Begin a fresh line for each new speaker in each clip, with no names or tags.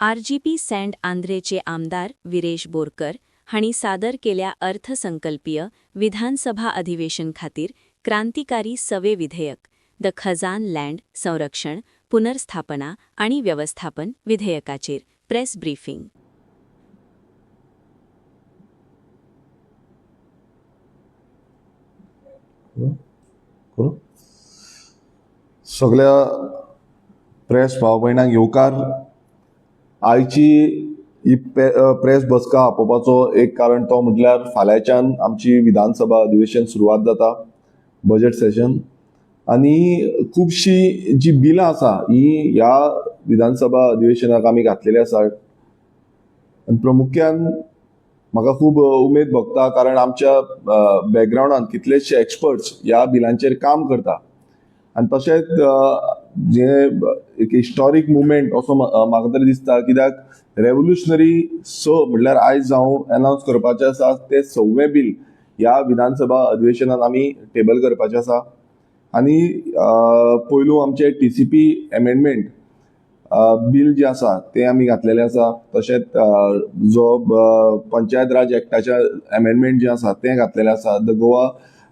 RGP sand आंध्रेचे आमदार विरेश बोरकर हांणी सादर केल्या अर्थसंकल्पीय विधानसभा अधिवेशन खातीर क्रांतिकारी सवे विधेयक द खजान लँड संरक्षण पुनर्स्थापना आणि व्यवस्थापन विधेयकाचेर प्रेस ब्रीफिंग.
सगळ्या प्रेस भाव भयणांक येवकार. आयची ही प्रेस बसका आपोवपाचो एक कारण तो म्हटल्यार फाल्यांच्यान आमची विधानसभा अधिवेशन सुरवात जाता, बजेट सेशन. आनी खुबशीं जी बिलां आसा ही ह्या विधानसभा अधिवेशनाक आमी घातलेली आसा. आनी प्रामुख्यान म्हाका खूब उमेद भोगता कारण आमच्या बॅकग्रावंडान कितलेशे एक्सपर्ट्स ह्या बिलांचेर काम करता. आनी तशेंच जे एक हिस्टॉरीक मुवमेंट असो म्हाका तरी दिसता, कित्याक रेव्होल्युशनरी म्हटल्यार आयज हांव अनावन्स करपाचें आसा ते 6वें बील ह्या विधानसभा अधिवेशनान आमी टेबल करपाचें आसा. आनी पयलू आमचे TCP एमेंडमेंट बील जे आसा ते आमी घातलेले आसा. तशेंच जो पंचायत राज एक्टाचें एमेंडमेंट जे आसा ते घातलेले आसा. The Goa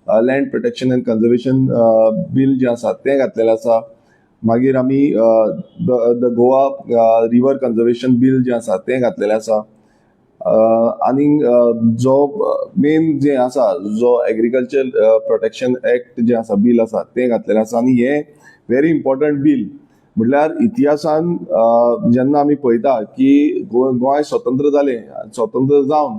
land protection end conservation bill जे आसा ते घातलेले आसा. मागीर आमी the Goa river conservation bill जे आसा ते घातलेले आसा. आनी जो मेन जे आसा जो एग्रीकल्चर प्रोटेक्शन एक्ट जे आसा बील आसा ते घातलेले आसा. आनी हे व्हेरी इम्पॉर्टंट बील म्हटल्यार इतिहासान जेन्ना आमी पळयता की गोंय स्वतंत्र जालें, स्वतंत्र जावन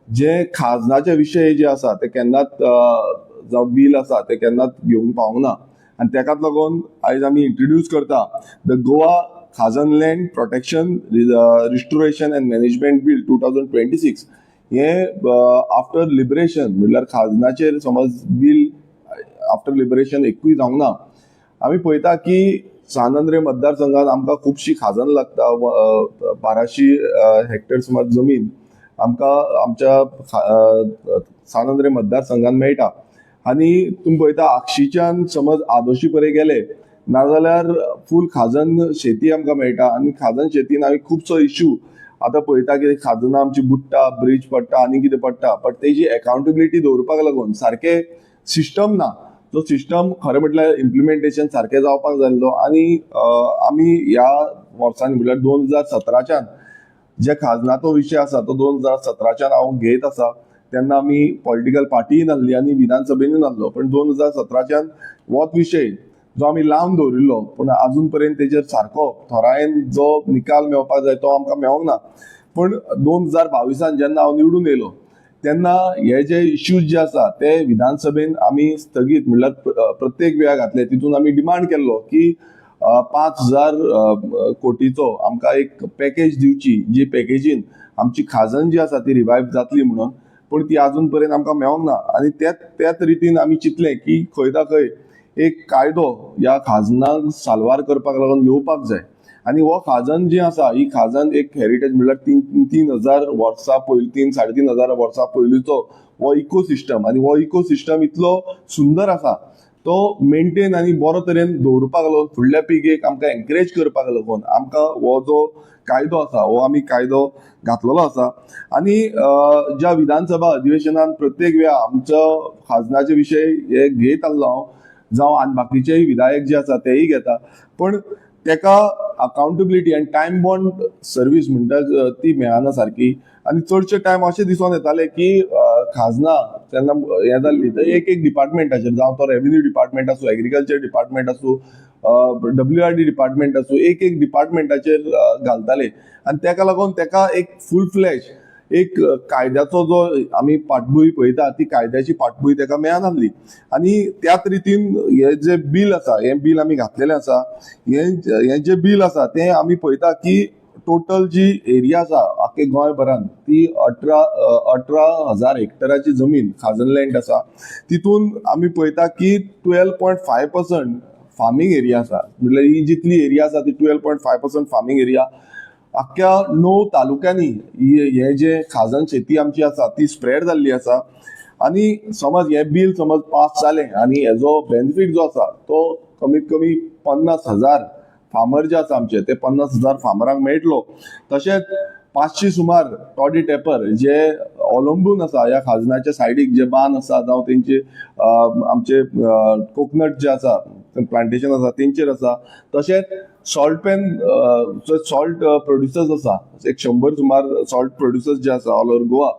जे खाजनाचे विशय जे आसा ते केन्नाच जावं बील आसा ते केन्नाच घेवंक पावूंक ना. आनी तेकाच लागून आयज आमी इंट्रोड्यूस करता the Goa Khajan land protection restoration and management bill 2026. हे आफ्टर लिबरेशन म्हटल्यार खाजनाचेर समज बील आफ्टर लिबरेशन एकूय जावंक ना. आमी पळयता की सानंद्रे मतदारसंघात आमकां खुबशी खाजन लागता. 1200 हेक्टर समज जमीन आमकां आमच्या सानंद्रे मतदारसंघान मेळटा. आनी तुमी पळयता आक्षीच्यान समज आदोशी पर्यंत गेले नाजाल्यार फूल खाजन शेती आमकां मेळटा. आनी खाजन शेतीन आमी खुबसो इश्यू आतां पळयता की खाजनां आमची बुडटा, ब्रीज पडटा आनी कितें पडटा. बट तेजी अकाउंटेबिलिटी दवरपाक लागून सारके सिस्टम ना. जो सिस्टम खरें म्हटल्यार इम्प्लिमेंटेशन सारकें जावपाक जाय आसलो. आनी आमी ह्या वर्सांनी म्हटल्यार 2017च्यान जे खाजनाचो विशय आसा तो 2017च्यान हांव घेयत आसा. तेन्ना आमी पॉलिटिकल पार्टीय नासली आनी विधानसभेनूय नासलो. पण 2017च्यान होच विशय जो आमी लावन दवरिल्लो पूण आजून पर्यंत तेजेर सारको थोरायेन जो निकाल मेळपाक जाय तो आमकां मेळोंक ना. पण 2022 जेन्ना हांव निवडून येयलो तेन्ना हे जे इश्यूज जे आसा ते विधानसभेन आमी स्थगीत म्हटल्यार प्रत्येक वेळा घातले. तितून आमी डिमांड केल्लो की 5000 कोटीचो आमकां एक पॅकेज दिवची, जी पॅकेजीन आमची खाजन जी आसा ती रिवायव जातली म्हणून. पण ती आजून पर्यंत आमकां मेळोंक ना. आनी त्याच रितीन आमी चिंतलें की खंय ना खंय एक कायदो ह्या खाजनाक साल्वार करपाक लागून येवपाक जाय. आनी हो खाजन जी आसा ही खाजन एक हेरिटेज म्हटल्यार 3000 वर्सां पयलीं 3,500 वर्सां पयलींचो हो इकोसिस्टम. आनी हो इकोसिस्टम इतलो सुंदर आसा तो मेंटेन आनी बरो तरेन दवरपाक लागून फुडल्या पिळगेक आमकां एनकरेज करपाक लागून आमकां हो जो कायदो आसा हो आमी कायदो घातलेलो आसा. आनी ज्या विधानसभा अधिवेशनान प्रत्येक वेळा आमचो खाजनाचे विशय हे घेयत आसलो हांव, जावं आनी बाकीचेय विधायक जे आसा तेय घेता. पण तेका अकाउंटेबिलिटी आनी टायम बॉन्ड सर्वीस म्हणटा ती मेळना सारकी. आनी चडशे टायम अशें दिसून येताले की खाजना जेन्ना हें जाल्ली तर एक डिपार्टमेंटाचेर, जावं तो रेव्हेन्यू डिपार्टमेंट आसूं, एग्रीकल्चर डिपार्टमेंट आसूं, WRD डिपार्टमेंट आसूं, एक डिपार्टमेंटाचेर घालताले. आनी तेका लागून तेका एक फूल फ्लॅश एक कायद्याचो जो आमी पाठबूय पळयता ती कायद्याची पाठबूय तेका मेळनासली. आनी त्याच रितीन हे जे बील आसा हे बील आमी घातलेलें आसा. हे जे बील आसा ते आमी पळयता की टोटल जी एरिया आसा आख्खे गोंयभरान ती 18,000 हेक्टराची जमीन खाजन लँड आसा. तितून आमी पळयता की 12.5% फार्मिंग एरिया आसा. म्हटल्यार ही जितली एरिया आसा ती 12.5% फार्मिंग एरिया. अख्ख्या 9 तालुक्यांनी हे जे खाजन शेती आमची आसा ती स्प्रेड जाल्ली आसा. आनी समज हे बील समज पास जालें आनी हेजो बेनिफीट जो आसा तो कमीत कमी 50,000 फार्मर जे आसा आमचे ते 50,000 फार्मरांक मेळटलो. तशेंच 500 सुमार टॉडी टॅपर जे अवलंबून आसा ह्या खाजनाच्या सायडीक जे बांद आसा जावं तेंचे आमचे कोकनट जे आसा प्लांटेशन आसा तेंचेर आसा. तशेंच सॉल्ट पॅन सॉल्ट प्रोड्युसर्स आसा एक 100 सुमार सॉल्ट प्रोड्युसर्स जे आसा ऑल ओव्हर गोवा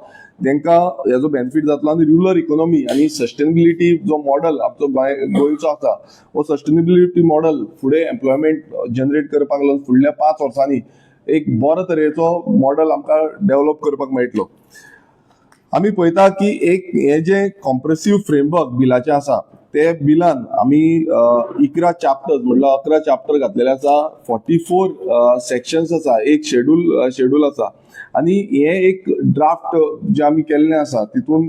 तांकां हेजो बेनिफीट जातलो आनी रुरल इकॉनॉमी आनी सस्टेनेबिलिटी जो मॉडल आमचो गोंयचो आसा हो सस्टेनेबिलिटी मॉडल फुडें एम्प्लॉयमेंट जनरेट करपाक लागून फुडल्या 5 वर्सांनी एक बरो तरेचो मॉडल आमकां डेव्हलप करपाक मेळटलो. आमी पळयता की एक हे जे कॉम्प्रेसिव्ह फ्रेमवर्क बिलाचे आसा ते बिलान आमी 11 चॅप्टर्स म्हणल्यार 11 चॅप्टर घातलेले आसा. 44 सेक्शन्स आसा. एक शेड्यूल आसा आनी हे एक ड्राफ्ट जे आमी केल्लें आसा तितून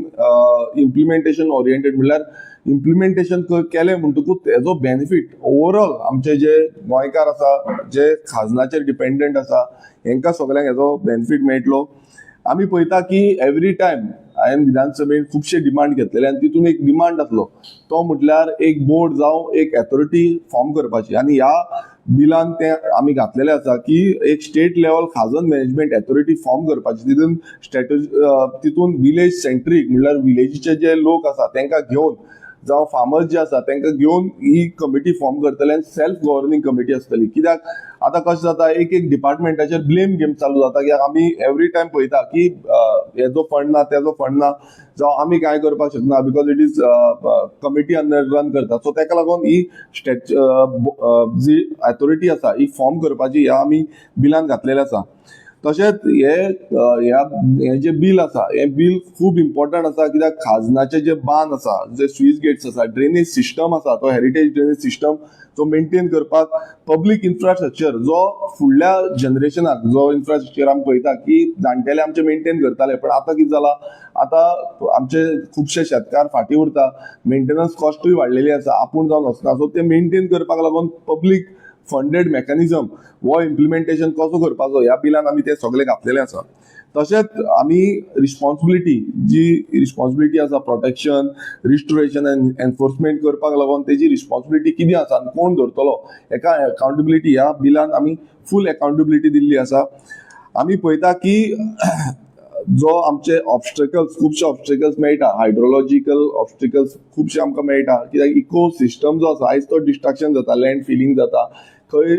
इम्प्लिमेंटेशन ओरिएंटेड म्हणल्यार इम्प्लिमेंटेशन केलें म्हणटकूच हेजो बेनिफीट ओवरऑल आमचे जे गोंयकार आसा जे खाजनाचेर डिपेंडंट आसा हेंकां सगळ्यांक हेजो बेनिफीट मेळटलो. आमी पळयता की एवरी टायम हांवें विधानसभेन खुबशे डिमांड घेतलेले आनी तितून एक डिमांड आसलो तो म्हटल्यार एक बोर्ड जावं एक अथॉरिटी फॉर्म करपाची आनी ह्या बिलान ते आमी घातलेले आसा की एक state level Khajan management authority form करपाची. तितून विलेज सेंट्रीक म्हणल्यार विलेजीचे जे लोक आसा तांकां घेवन जावं फार्मर्स जे आसा तांकां घेवन ही कमिटी फॉर्म करतले आनी सेल्फ गव्हर्निंग कमिटी आसतली. कित्याक आतां कशें जाता एक डिपार्टमेंटाचेर ब्लेम गेम चालू जाता कित्याक आमी एवरी टायम पळयता की हेजो फंड ना तेजो फंड ना जावं आमी कांय करपाक शकना because it is committee under run करता. सो ताका लागून ही जी अथॉरिटी आसा ही फॉर्म करपाची ह्या आमी बिलान घातलेलें आसा. तशेंच हे जे बिल आसा हे बिल खूब इम्पॉर्टंट आसा कित्याक खाजनाचे जे बांद आसा जे स्विच गेट्स आसा ड्रेनेज सिस्टम आसा तो हेरिटेज ड्रेनेज सिस्टम तो मेंटेन करपाक पब्लीक इन्फ्रास्ट्रक्चर जो फुडल्या जनरेशनाक जो इन्फ्रास्ट्रक्चर आमी पळयता की जाणटेले आमचे मेंटेन करताले पण आतां कितें जालां आतां आमचे खुबशे शेतकार फाटीं उरता मेंटेनन्स कॉस्टूय वाडलेली आसा आपूण जावन वचना. सो ते मेंटेन करपाक लागून पब्लीक फंडेड मेकॅनिझम हो इम्प्लिमेंटेशन कसो करपाचो ह्या बिलान आमी ते सगळे घातलेले आसा. तशेंच आमी रिस्पॉन्सिबिलिटी आसा प्रोटेक्शन रिस्टोरेशन एंड एनफोर्समेंट करपाक लागून तेजी रिस्पॉन्सिबिलिटी कितें आसा आनी कोण धरतलो हेका अकाउंटेबिलिटी ह्या बिलान आमी फूल अकाउंटेबिलिटी दिल्ली आसा. आमी पळयता की जो आमचे खुबशे ऑब्स्टेकल्स मेळटा हायड्रोलॉजिकल ऑब्स्टेकल्स खुबशे आमकां मेळटा कित्याक इको सिस्टम जो आसा आयज तो डिस्ट्रक्शन जाता लँड फिलिंग जाता खंय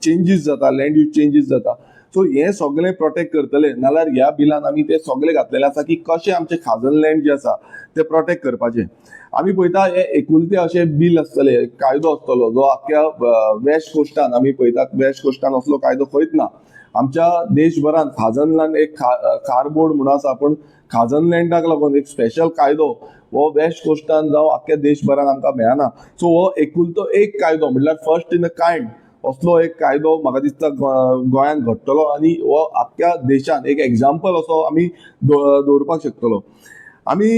चेंजीस जाता लँड यूज चेंजीस जाता. सो हे सगळे प्रोटेक्ट करतले नाल्यार ह्या बिलान आमी ते सगळे घातलेले आसा की कशें आमचे खाजन लँड जे आसा ते प्रोटेक्ट करपाचे. आमी पळयता हे एकुलते अशे बिल आसतले कायदो आसतलो जो आख्या वेस्ट कोस्टान आमी पळयता वेस्ट कोस्टान असलो कायदो खंयच ना. आमच्या देशभरान खाजन लँड एक खार बोर्ड म्हणून आसा पण खाजन लँडाक लागून एक स्पेशल कायदो हो वेस्ट कोस्टान जावं आख्या देशभरान आमकां मेळना. सो हो एकुलतो एक कायदो म्हणल्यार फर्स्ट इन अ कायंड असलो एक कायदो म्हाका दिसता गोंयान घडटलो आनी हो आख्या देशान एक एग्जाम्पल असो आमी दवरपाक शकतलो. आमी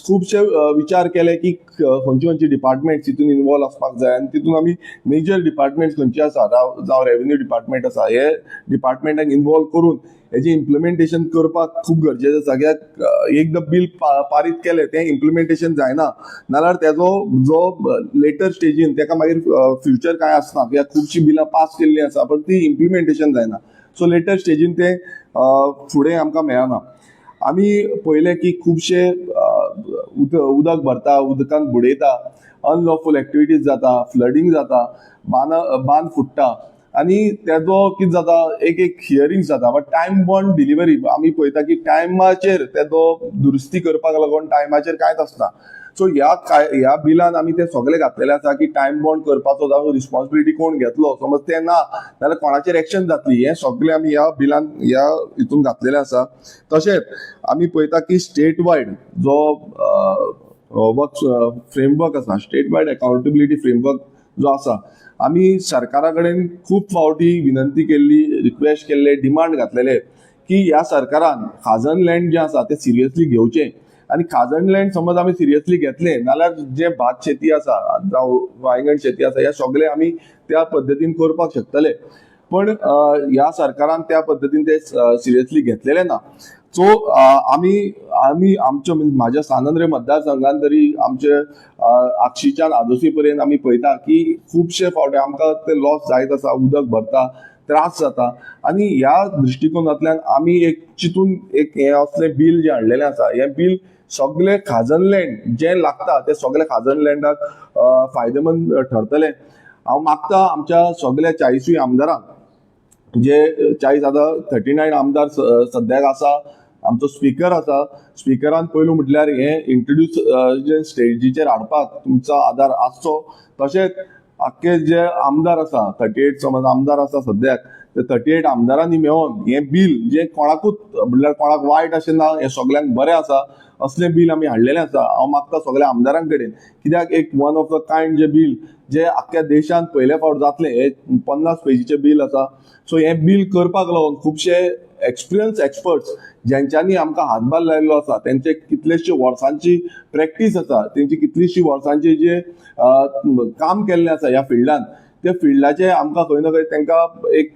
खुबशे विचार केले की खंयची डिपार्टमेंट्स हितून इन्वॉल्व आसपाक जाय आनी तितून आमी मेजर डिपार्टमेंट्स खंयचे आसा जावं रेव्हेन्यू डिपार्टमेंट आसा हे डिपार्टमेंटाक इन्वॉल्व करून हेजें इम्प्लिमेंटेशन करपाक खूब गरजेचें आसा. कित्याक एकदां बिल पारीत केलें तें इम्प्लिमेंटेशन जायना नाल्यार तेजो जो लेटर स्टेजीन तेका मागीर फ्युचर कांय आसना कित्याक खुबशीं बिलां पास केल्लीं आसा पण ती इम्प्लिमेंटेशन जायना. सो लेटर स्टेजीन तें फुडें आमकां मेळना. आमी पळयलें की खुबशे उदक भरता उदकान बुडयता अनलॉफूल एक्टिविटीज जाता फ्लडींग जाता बांद फुट्टा आनी तेजो कितें जाता एक हियरिंग्स जाता बट टायम बॉन्ड डिलिव्हरी आमी पळयता की टायमाचेर तेजो दुरुस्ती करपाक लागून टायमाचेर कांयच आसना. सो ह्या बिलान आमी ते सगळे घातलेले आसा की टायम बॉन्ड करपाचो जावं रिस्पॉन्सिबिलिटी कोण घेतलो समज ते ना जाल्यार कोणाचेर एक्शन जातली हे सगळे आमी ह्या बिलान ह्या हितून घातलेले आसा. तशेंच आमी पळयता की स्टेट वायड जो फ्रेमवर्क आसा स्टेट वायड अकाउंटेबिलिटी फ्रेमवर्क जो आसा आमी सरकारा कडेन खूब फावटी विनंती केल्ली रिक्वेस्ट केल्ले डिमांड घातलेले की ह्या सरकारान खाजन लँड जे आसा ते सिरियसली घेवचे आनी खाजन लँड समज आमी सिरियसली घेतले नाल्यार जे भात शेती आसा जावं वांयगण शेती आसा हे सगळे आमी त्या पद्दतीन करपाक शकतले. पण ह्या सरकारान त्या पद्दतीन ते सिरियसली घेतलेले ना. सो आमी आमच्या माझ्या सानंद्रे मतदारसंघात तरी आमचे आक्षीच्यान आदोशी पर्यंत आमी पळयता की खुबशे फावटी आमकां ते लॉस जायत आसा, उदक भरता, त्रास जाता, आणि ह्या दृश्टिकोनांतल्यान आमी एक चिंतून एक हे असलें बिल जे हाडलेलें आसा, हें बिल सगळे खाजन लँड जे लागता ते सगळे खाजन लँडाक फायदेमंद ठरतले. हांव मागता आमच्या सगळ्या 40 आमदारांक, जे 40 आता 39 आमदार सद्याक आसा, आमचो स्पीकर आसा, स्पीकरान पयलू म्हटल्यार हे इंट्रोड्यूस जे स्टेजीचेर हाडपाक तुमचो आदार आसचो. तशेंच आख्खे जे आमदार आसा 38 समज आमदार आसा सद्याक, ते 38 आमदारांनी मेळोन हे बिल जे कोणाकूच म्हटल्यार कोणाक वायट अशें ना, हे सगळ्यांक बरें आसा असलें बिल आमी हाडलेलें आसा. हांव मागता सगळ्या आमदारां कडेन, कित्याक एक वन ऑफ द कायंड जे बिल जे आख्ख्या देशांत पयले फावट जातलें, हे 50 पेजीचें बिल आसा. सो हे बिल करपाक लागून खुबशे एक्सपिरियन्स एक्सपर्ट्स ज्यांच्यांनी आमकां हातभार लायिल्लो आसा, तेंचे कितलेशे वर्सांची प्रॅक्टीस आसा, तेंची कितलीशीं वर्सांचे जे काम केल्लें आसा ह्या फिल्डान, त्या फिल्डाचे आमकां खंय ना खंय तांकां एक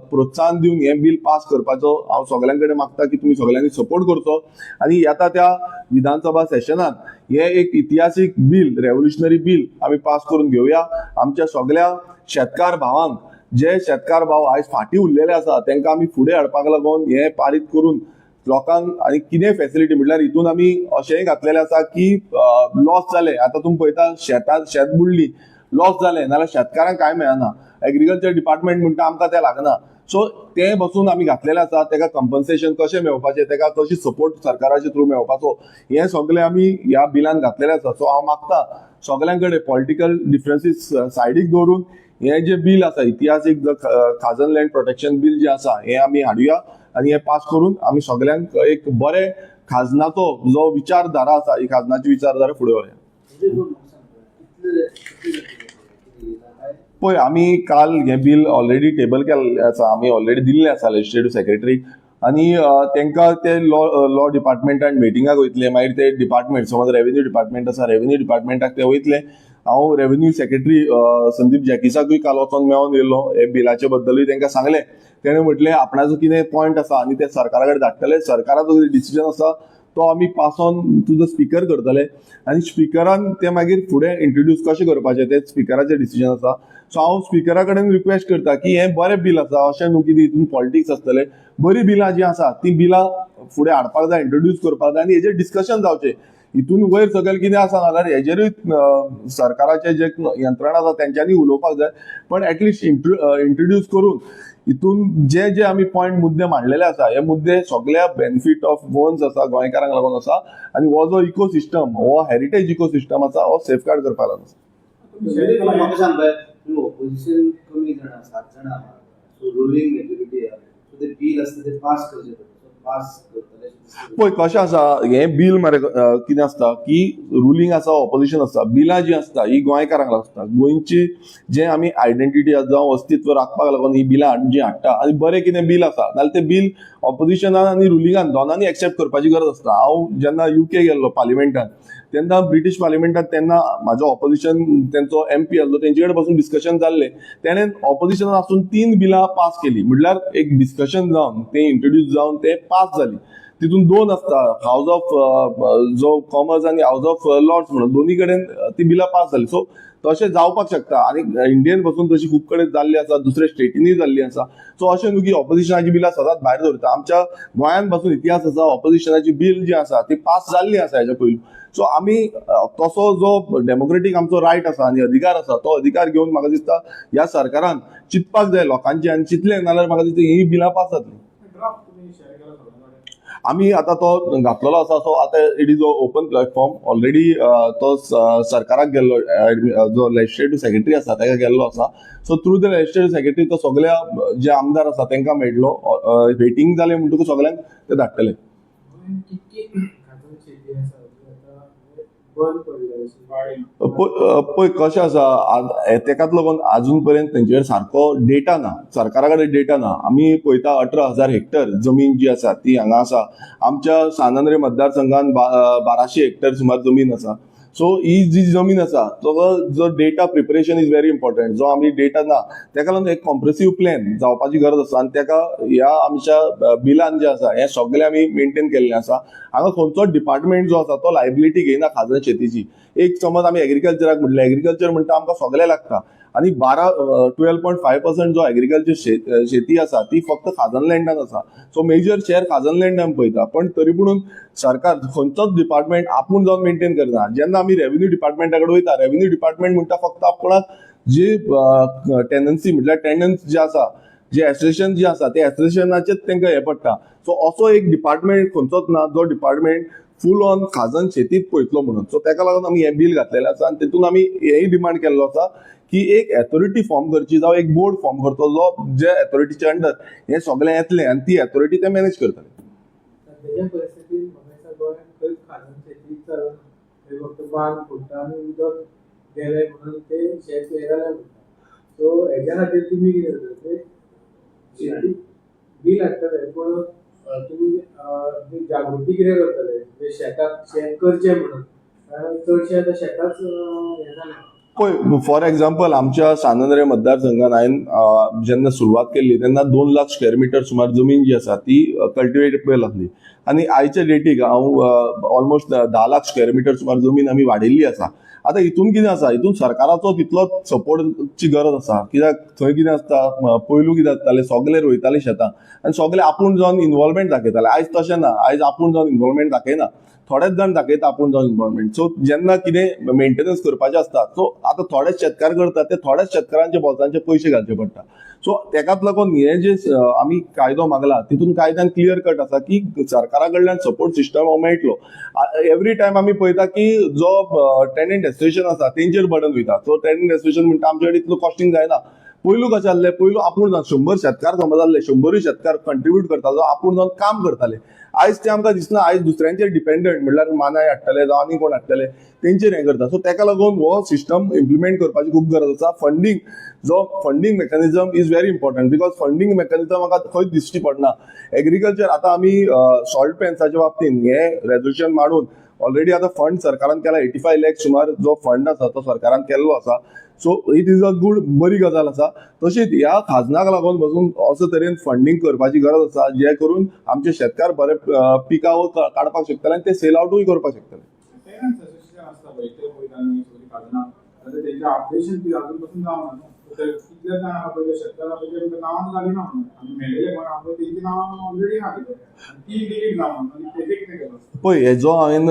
प्रोत्साहन दिवन हें बिल पास करपाचो हांव सगळ्यां कडेन मागता की तुमी सगळ्यांनी सपोर्ट करचो. आनी येता त्या विधानसभा सेशनात हे एक इतिहासीक बिल, रेव्होल्युशनरी बिल आमी पास करून घेवया. आमच्या सगळ्या शेतकार भावांक, जे शेतकार भाव आयज फाटीं उरलेले आसा, तांकां आमी फुडें हाडपाक लागून हे पारीत करून लोकांक आनी कितें फॅसिलिटी म्हटल्यार हितून आमी अशेंय घातलेलें आसा की लॉस जाले, आतां तुमी पळयता शेत बुडली, लॉस जाले नाल्यार शेतकारांक कांय मेळना, एग्रीकल्चर डिपार्टमेंट म्हणटा आमकां तें लागना. सो ते बसून आमी घातलेलें आसा, तेका कंपन्सेशन कशें मेळपाचें, तेका कशी सपोर्ट सरकाराच्या थ्रू मेळपाचो, हें सगळें आमी ह्या बिलान घातलेलें आसा. सो हांव मागता सगळ्यां कडेन पॉलिटिकल डिफरन्सीस सायडीक दवरून हे जे बिल आसा, इतिहासीक खाजन लँड प्रोटेक्शन बिल जे आसा, हे आमी हाडुया आनी हे पास करून आमी सगळ्यांक एक बरे खाजनाचो जो विचारधारा आसा, ही खाजनाची विचारधारा फुडें व्हरया. पळय, आमी काल हे बिल ऑलरेडी टेबल केल्लें आसा, आमी ऑलरेडी दिल्लें आसा लेजिस्लेटिव्ह सेक्रेटरीक, आनी तांकां ते लॉ डिपार्टमेंटान मिटिंगाक वयतले. मागीर ते डिपार्टमेंट, समज रेव्हेन्यू डिपार्टमेंट आसा, रेव्हेन्यू डिपार्टमेंटाक ते वयतले. हांव रेव्हेन्यू सेक्रेटरी संदीप जॅकिसाकूय काल वचोन मेळोन येयलो, हे बिलाचे बद्दलूय तांकां सांगलें. तेणें म्हटलें आपणाचो कितें पॉयंट आसा आनी ते सरकारा कडेन धाडटले, सरकाराचो डिसिजन आसा तो आमी pass on to the speaker करतले, आनी स्पीकरान ते मागीर फुडें इंट्रोड्यूस कशें करपाचें ते स्पीकराचें डिसिजन आसा. सो हांव स्पीकरा कडेन रिक्वेस्ट करता की हें बरें बिल आसा, अशें न्हू की हितून पॉलिटिक्स आसतलें. बरीं बिलां जीं आसा ती बिलां फुडें हाडपाक जाय, इंट्रोड्यूस करपाक जाय, आनी हेजेर डिस्कशन जावचें. हितून वयर सकयल कितें आसा जाल्यार हेजेरूय सरकाराचे जे यंत्रणा आसा तेंच्यांनी उलोवपाक जाय, पण एटलिस्ट इंट्रोड्यूस करून हितून जे जे आमी पॉयंट मुद्दे मांडलेले आसा, हे मुद्दे सगळ्या बेनिफीट ऑफ गोवन्स आसा, गोंयकारांक लागून आसा, आनी हो जो इकोसिस्टम, हो हेरिटेज इकोसिस्टम आसा, हो सेफगार्ड करपाक लागून आसा.
ऑपोजिशन कमी जाणा 7 जाणा आहा, सो रुलिंग मेजॉरिटी आहा, सो ते बिल आसता ते पास करचे पडटा, पास करतले.
पळय कशें आसा, हें बिल मरे कितें आसता की रुलींग आसा, ऑपोजिशन आसता, बिलां जीं आसता ही गोंयकारांक लागता. गोंयची जे आमी आयडेंटिटी जावं अस्तित्व राखपाक लागून ही बिलां जीं हाडटा, आनी बरें कितें बिल आसा जाल्यार तें बिल ऑपोजिशनान आनी रुलिंगान दोनांनी एक्सेप्ट करपाची गरज आसता. हांव जेन्ना UK गेल्लो पार्लिमेंटान, तेन्ना ब्रिटीश पार्लिमेंटात तेन्ना म्हाजो ऑपोजिशन तेंचो MP आसलो, तेंचे कडेन पासून डिस्कशन जाल्लें. तेणें ऑपोजिशनान आसून 3 बिलां पास केली, म्हटल्यार एक डिस्कशन जावन ते इंट्रोड्यूस जावन ते पास जाली. तितून 2 आसता, हाऊस ऑफ जो कॉमर्स आनी हाऊस ऑफ लॉर्ड्स म्हणून दोनी कडेन ती बिलां पास जाली. सो तशें जावपाक शकता, आनी इंडियन पासून तशी खूब कडेन जाल्ली आसा, दुसऱ्या स्टेटींनी जाल्ली आसा. सो अशें न्हू की ऑपोजिशनाची बिलां सदांच भायर दवरता. आमच्या गोंयान पासून इतिहास आसा, ऑपोजिशनाची बिल जी आसा ती पास जाल्ली आसा हेच्या पयलीं. सो आमी तसो जो डेमोक्रेटीक आमचो रायट आसा आनी अधिकार आसा, तो अधिकार घेवन म्हाका दिसता ह्या सरकारान चिंतपाक जाय लोकांची, आनी चिंतलें नाल्यार म्हाका दिसता ही बिलां पास जातली. आमी आतां तो घातलेलो आसा. सो आतां it is open platform already. तो सरकाराक गेल्लो, जो लेजिस्लेटिव्ह सेक्रेटरी आसा ताका गेल्लो आसा. So through the legislative secretary तो सगळ्या जे आमदार आसा तांकां मेळटलो. वेटिंग जालें म्हणटकूच सगळ्यांक ते धाडटले. पळय कशें आसा, तेकाच लागून आजून पर्यंत तेंचेर सारको डेटा ना, सरकारा कडेन डेटा ना. आमी पळयता 18,000 हेक्टर जमीन जी आसा ती हांगा आसा. आमच्या सानंद्रे मतदारसंघान 1200 हेक्टर सुमार जमीन आसा. सो ही जी जमीन आसा जो data preparation is very important. जो आमी डेटा ना तेका लागून एक कॉम्प्रेसिव्ह प्लॅन जावपाची गरज आसा आनी तेका ह्या आमच्या बिलान जे आसा हे सगळे आमी मेंटेन केल्ले आसा. हांगा खंयचोच डिपार्टमेंट जो आसा तो लायबिलिटी घेयना खाजन शेतीची. एक समज आमी एग्रीकल्चराक म्हटलें, एग्रीकल्चर म्हणटा आमकां सगळें लागता आणि 12.5% जो एग्रीकल्चर शेती आसा ती फक्त खाजन लँडान आसा. सो मेजर शेअर खाजन लँडान पळयता. पण तरी पूण सरकार खंयचोच डिपार्टमेंट आपूण जावन मेंटेन करना. जेन्ना आमी रेव्हेन्यू डिपार्टमेंटा कडेन वयता, रेव्हेन्यू डिपार्टमेंट म्हणटा फक्त आपणाक जी टेनन्सी म्हटल्यार टेनन्स जे आसा, जे एसोसिएशन जे आसा ते एसोसिएशनाचेच तांकां हे पडटा. सो असो एक डिपार्टमेंट खंयचोच ना जो डिपार्टमेंट फूल ऑन खाजन शेतीत पळयतलो म्हणून. सो तेका लागून आमी हे बील घातलेलें आसा आनी तितून आमी हेय डिमांड केल्लो आसा की एक अथॉरिटी फॉर्म करची जावं एक बोर्ड फॉर्म करचो जो जे अथॉरिटीच्या अंडर हे सगळें येतलें आनी ती अथॉरिटी ते मॅनेज करतले.
सध्याच्या परिस्थितीत म्हाका गोंयांत खंयच खाजन शेती चलना. थंय फक्त बांद फोडटा आनी उदक गेलें म्हणून ते शेत हे जालें म्हणटा. सो हेज्या खातीर तुमी कितें करतले? शेती बील हाडटले पूण तुमी जागृती कितें करतले म्हणजे शेताक शेत करचें म्हणून? कारण चडशे आतां शेताच हें जालें.
पळय, फॉर एक्झाम्पल आमच्या सानंद्रे मतदारसंघात हांवें जेन्ना सुरवात केल्ली तेन्ना 2 लाख स्क्वेअर मिटर सुमार जमीन जी आसा ती कल्टिवेटेबल आसली. आनी आयच्या डेटीक हांव ऑलमोस्ट 10 लाख स्क्वेअर मिटर सुमार जमीन आमी वाडयल्ली आसा. आतां हितून कितें आसा, हितून सरकाराचो तितलोच सपोर्टची गरज आसा. कित्याक थंय कितें आसता, पयलू कितें जातालें, सगळे रोयताले शेतां आनी सगळे आपूण जावन इन्वॉल्वमेंट दाखयताले. आयज तशें ना. आयज आपूण जावन इन्वॉल्वमेंट दाखयना, थोडेच जाण दाखयता आपूण जावन इन्वॉल्वमेंट. सो जेन्ना कितें मेंटेनन्स करपाचें आसता सो आतां थोडेच शेतकार करतात ते थोड्याच शेतकारांच्या बोल्सांचे पयशे घालचे पडटा. सो तेकाच लागून हे जे आमी कायदो मागला तितून कायद्यान क्लियर कट आसा की सरकारा कडल्यान सपोर्ट सिस्टम मेळटलो. एवरी टायम आमी पळयता की जो टेनंट एसोसिएशन आसा तेंचेर बर्डन वयता. सो टेनंट एसोसिएशन म्हणटा आमचे कडेन इतलो कॉस्टिंग जायना. पयलू कशें आसलें, पयलू आपूण जावन 100 शेतकार समज आसले, 100 शेतकार कंट्रिब्यूट करतालो, आपूण जावन काम करताले. आयज ते आमकां दिसना. आयज दुसऱ्यांचेर डिपेंडंट म्हणल्यार मानाय हाडटले जावं आनी कोण हाडटले तेंचेर हें करता. सो तेका लागून हो सिस्टम इम्प्लिमेंट करपाची खूब गरज आसा. Funding mechanism is very important because funding mechanism म्हाका खंयच दिश्टी पडना. एग्रीकल्चर आतां आमी सॉल्ट पॅन्साच्या बाबतींत हे रेझोल्युशन मांडून ऑलरेडी आतां फंड सरकारान केला. 85 लाख सुमार जो फंड आसा तो सरकारान केल्लो आसा. सो इट इज अ बरी गजाल आसा. तशीच ह्या खाजनाक लागून पासून असो तरेन फंडींग करपाची गरज आसा जे करून आमचे शेतकार बरे पिकावळ काडपाक शकतले आनी ते सेल आवटूय करपाक शकतले.
त्यांच्या अपडेशन ती अजूनपासून जावं ना. कितल्या जाण आहा पळय शेतकार पळय नांवान जाली ना म्हणून आमी मेळ्ळेले पण आहा पळय तेंची नांवां ऑलरेडी आहा तितून ती डिलीट जावन आनी तेजे कितें केलो?
पळय, हे जो हांवें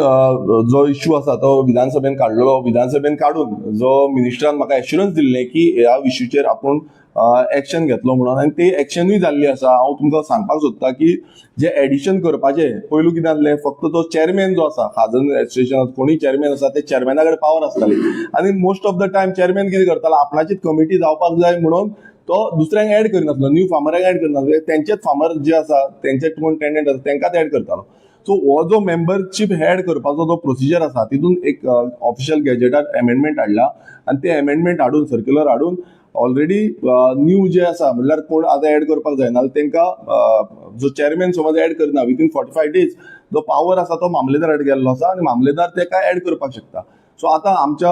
जो इश्यू आसा तो विधानसभेन काडलेलो. विधानसभेन काडून जो मिनिस्टरान म्हाका एश्युरन्स दिल्लें की ह्या इश्यूचेर आपूण एक्शन घेतलो म्हणून आनी ती एक्शनूय जाल्ली आसा. हांव तुमकां सांगपाक सोदतां की जे एडिशन करपाचें पयलू कितें आसलें, फक्त तो चेअरमॅन जो आसा खाजन एसोसिएशनाचो कोणी चेअरमॅन आसा ते चेअरमॅना कडेन पावर आसताली आनी most of the time chairman कितें करतालो, आपणाचीच कमिटी जावपाक जाय म्हणून तो दुसऱ्यांक ऍड करिनासलो, न्यू फार्मरांक ऍड करिनासलो. तेंचेच फार्मर जे आसा तेंचे कोण टेंडंट आसा तेंकांच ऍड करतालो. सो हो जो मेंबरशीप ऍड करपाचो जो प्रोसिजर आसा तितून एक ऑफिशियल गॅजेटार अमेंडमेंट हाडला आनी ते अमेंडमेंट हाडून सर्क्युलर हाडून ऑलरेडी न्यू जे आसा म्हणल्यार कोण आतां ऍड करपाक जायना तेंकां जो चेअरमॅन समज ऍड करना विथीन 45 days जो पावर आसा तो मामलेदाराक गेल्लो आसा आनी मामलेदार तेका ऍड करपाक शकता. सो आतां आमच्या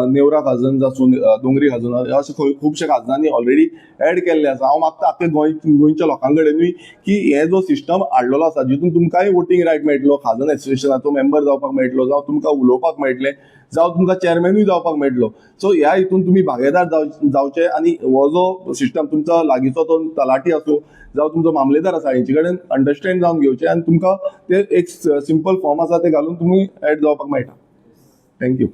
नेवरा खाजन जासून दोंगरी खाजन अशे खुबशे खाजनांनी ऑलरेडी ऍड केल्ले आसा. हांव मागता आख्या गोंयच्या लोकां कडेनूय की हे जो सिस्टम हाडलेलो आसा जितून तुमकांय वोटींग रायट मेळटलो, खाजन एसोसिएशनाचो मेंबर जावपाक मेळटलो, जावं तुमकां उलोवपाक मेळटलें, जावं तुमकां चेअरमॅनूय जावपाक मेळटलो. सो ह्या हितून तुमी भागेदार जावचे आनी हो जो सिस्टम तुमचो लागींचो तो तलाटी आसूं जावं तुमचो मामलेदार आसा हेंचे कडेन अंडरस्टँड जावन घेवचे आनी तुमकां ते एक सिंपल फॉर्म आसा ते घालून तुमी ऍड जावपाक मेळटा. थँक्यू.